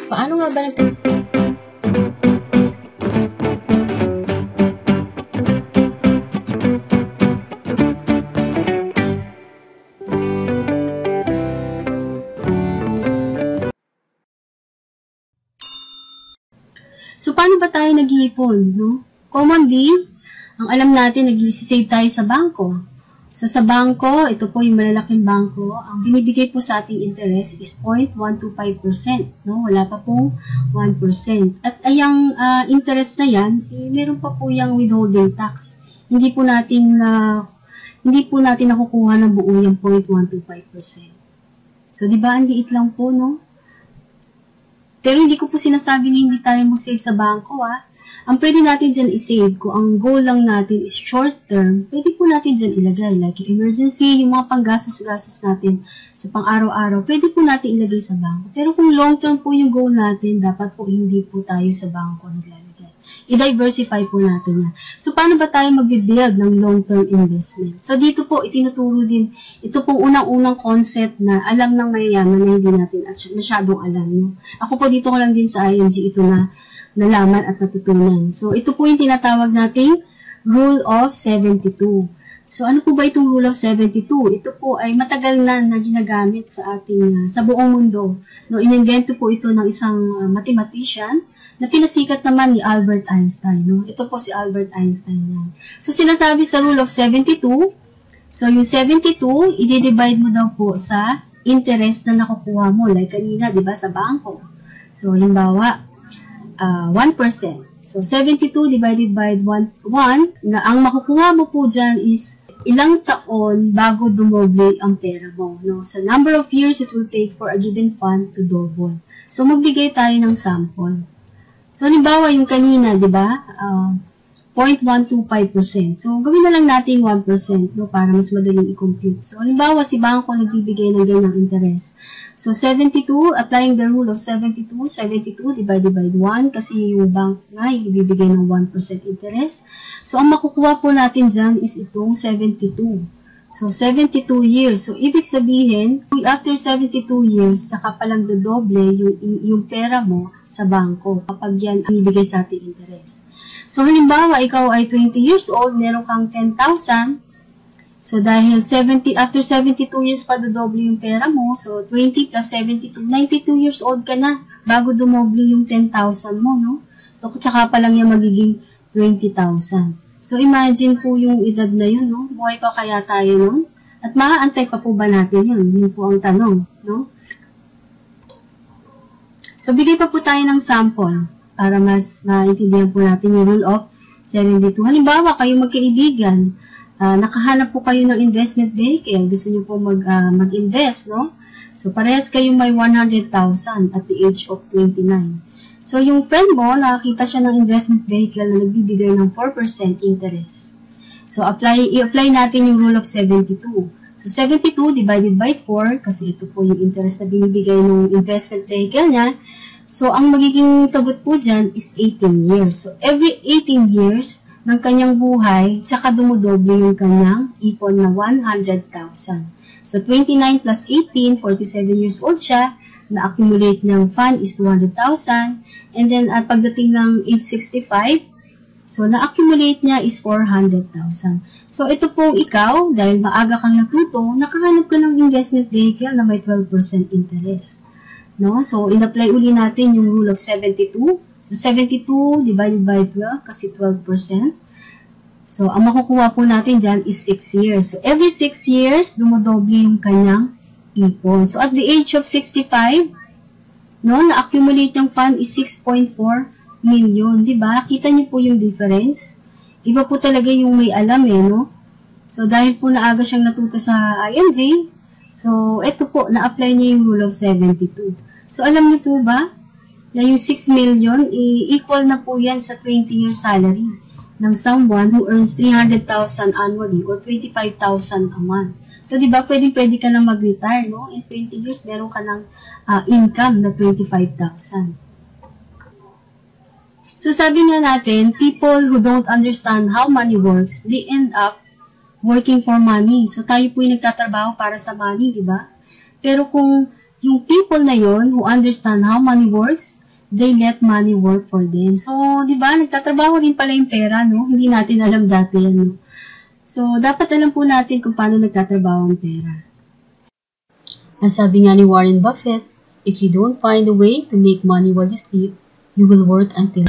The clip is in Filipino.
Paano nga ba So, paano ba tayo nag-iipon, no? Commonly, ang alam natin, nag-i-save tayo sa bangko. So, sa bangko, ito po yung malalaking bangko, ang binibigay po sa ating interest is 0.125%, no? Wala pa pong 1%. At ayang interest na yan, meron pa po yung withholding tax. Hindi po natin nakukuha ng buo yung 0.125%. So, di ba, ang liit lang po, no? Pero hindi ko po sinasabi na hindi tayo mag-save sa bangko, Ang pwede natin dyan i-save, kung ang goal lang natin is short term, pwede po natin dyan ilagay. Like emergency, yung mga panggastos-gastos natin sa pang-araw-araw, pwede po natin ilagay sa bangko. Pero kung long term po yung goal natin, dapat po hindi po tayo sa bangko naglalagay. I-diversify po natin yan. So, paano ba tayo mag-build ng long-term investment? So, dito po, itinuturo din, ito pong unang-unang concept na alam ng mayayaman na hindi natin masyadong alam. No? Ako po dito ko lang din sa IMG ito na nalaman at natutunan. So, ito po yung tinatawag nating Rule of 72. So, ano po ba itong Rule of 72? Ito po ay matagal na ginagamit sa ating, sa buong mundo. No, inimbento po ito ng isang mathematician na pinasikat naman ni Albert Einstein. No? Ito po si Albert Einstein yan. So, sinasabi sa Rule of 72, so yung 72, i-divide mo daw po sa interest na nakukuha mo. Like kanina, di ba, sa bangko. So, halimbawa, 1%. So, 72 divided by 1, na ang makukuha mo po dyan is ilang taon bago dumoble ang pera mo. No? So, number of years it will take for a given fund to double. So, magbigay tayo ng sample. So, halimbawa yung kanina, di ba? 0.125%. So, gawin na lang natin 1%, no? Para mas madaling i-compute. So, halimbawa, si bangko nagbibigay ng ganyang interest. So, 72, applying the rule of 72 divided by 1, kasi yung bank nga, ibibigay ng 1% interest. So, ang makukuha po natin dyan is itong 72. So, 72 years. So, ibig sabihin, after 72 years, tsaka palang dodoble yung pera mo sa bangko kapag yan ang ibigay sa ating interest. So, halimbawa, ikaw ay 20 years old, meron kang 10,000. So, dahil after 72 years pa dodoble yung pera mo, so 20 plus 72, 92 years old ka na bago dumoble yung 10,000 mo, no? So, tsaka palang yan magiging 20,000. So, imagine po yung edad na yun, no? Buhay pa kaya tayo nun? At maaantay pa po ba natin yun? Yun po ang tanong, no? So, bigay pa po tayo ng sample para mas maintindihan po natin yung rule of 72. Halimbawa, kayo magkaibigan, nakahanap po kayo ng investment vehicle, gusto nyo po mag-invest, no? So, parehas kayong may 100,000 at the age of 29. So, yung friend mo, nakakita siya ng investment vehicle na nagbibigay ng 4% interest. So, i-apply natin yung rule of 72. So, 72 divided by 4, kasi ito po yung interest na binibigay ng investment vehicle niya. So, ang magiging sagot po dyan is 18 years. So, every 18 years ng kanyang buhay, tsaka dumodoble yung kanyang ipon na 100,000. So, 29 plus 18, 47 years old siya, na-accumulate ng fund is 200,000. And then, at pagdating ng age 65, so, na-accumulate niya is 400,000. So, ito pong ikaw, dahil maaga kang natuto, nakahanap ka ng investment vehicle na may 12% interest. No? So, in-apply uli natin yung rule of 72. So, 72 divided by 12, kasi 12%. So, ang makukuha po natin dyan is 6 years. So, every 6 years, dumodoble yung kanyang ipon. So, at the age of 65, no, na-accumulate yung fund is 6.4 million. Diba? Kita niyo po yung difference? Iba po talaga yung may alam no? So, dahil po naaga siyang natuto sa IMG, so, eto po, na-apply niya yung rule of 72. So, alam niyo po ba, na yung 6 million, equal na po yan sa 20-year salary ng someone who earns 300,000 annually or 25,000 a month. So, di ba, pwede ka na mag-retire, no? In 20 years, meron ka ng income na 25,000. So, sabi nga natin, people who don't understand how money works, they end up working for money. So, tayo po yung nagtatrabaho para sa money, di ba? Pero kung yung people na yon who understand how money works, they let money work for them. So, di ba, nagtatrabaho din pala yung pera, no? Hindi natin alam dati yan, no? So, dapat alam po natin kung paano nagtatrabaho ang pera. Ang sabi nga ni Warren Buffett, if you don't find a way to make money while you sleep, you will work until